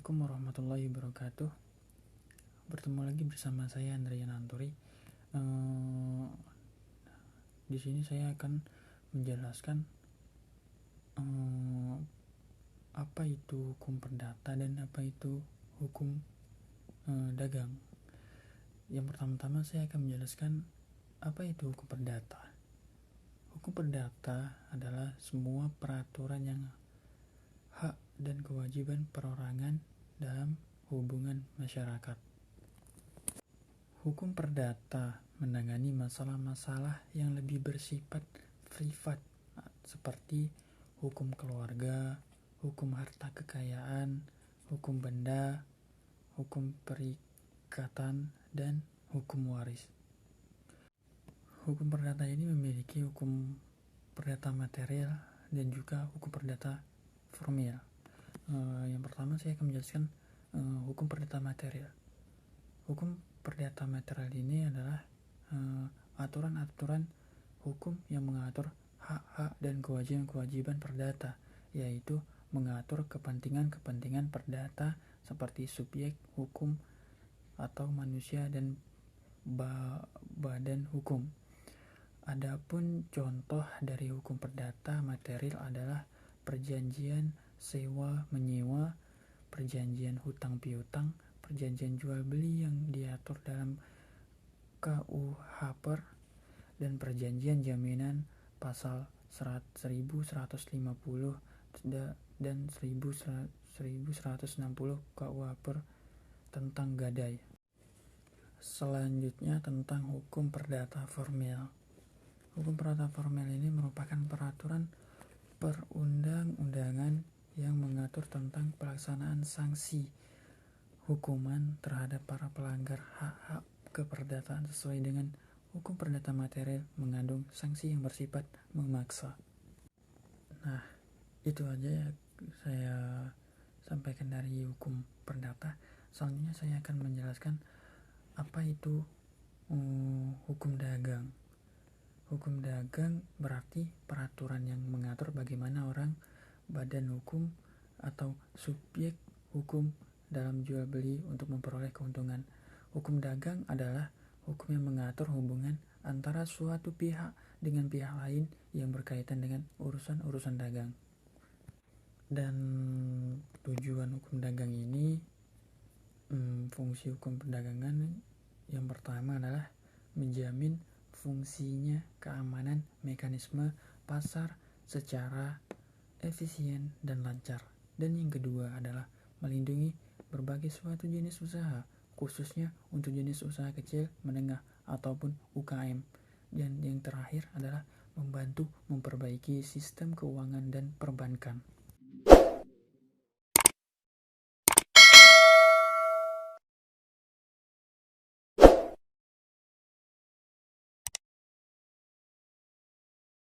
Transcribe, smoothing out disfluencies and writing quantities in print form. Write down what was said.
Assalamualaikum warahmatullahi wabarakatuh. Bertemu lagi bersama saya Andrian Anturi. Di sini saya akan menjelaskan apa itu hukum perdata dan apa itu hukum dagang. Yang pertama-tama saya akan menjelaskan apa itu hukum perdata. Hukum perdata adalah semua peraturan yang hak dan kewajiban perorangan dalam hubungan masyarakat. Hukum perdata menangani masalah-masalah yang lebih bersifat privat seperti hukum keluarga, hukum harta kekayaan, hukum benda, hukum perikatan, dan hukum waris. Hukum perdata ini memiliki hukum perdata material dan juga hukum perdata formil. Yang pertama saya akan menjelaskan hukum perdata material. Hukum perdata material ini adalah aturan-aturan hukum yang mengatur hak-hak dan kewajiban-kewajiban perdata, yaitu mengatur kepentingan-kepentingan perdata seperti subjek hukum atau manusia dan badan hukum. Adapun contoh dari hukum perdata material adalah perjanjian sewa menyewa, perjanjian hutang piutang, perjanjian jual beli yang diatur dalam KUH dan perjanjian jaminan pasal 1150 dan 1160 KUH tentang gadai. Selanjutnya tentang hukum perdata formil. Hukum perdata formil ini merupakan peraturan perundang-undangan yang mengatur tentang pelaksanaan sanksi hukuman terhadap para pelanggar hak-hak keperdataan sesuai dengan hukum perdata material mengandung sanksi yang bersifat memaksa. Nah, itu aja ya saya sampaikan dari hukum perdata. Selanjutnya saya akan menjelaskan apa itu hukum dagang. Hukum dagang berarti peraturan yang mengatur bagaimana orang, badan hukum, atau subjek hukum dalam jual beli untuk memperoleh keuntungan. Hukum dagang adalah hukum yang mengatur hubungan antara suatu pihak dengan pihak lain yang berkaitan dengan urusan-urusan dagang. Dan tujuan hukum dagang ini, fungsi hukum perdagangan yang pertama adalah menjamin fungsinya keamanan mekanisme pasar secara efisien dan lancar. Dan yang kedua adalah melindungi berbagai suatu jenis usaha, khususnya untuk jenis usaha kecil, menengah, ataupun UKM. Dan yang terakhir adalah membantu memperbaiki sistem keuangan dan perbankan.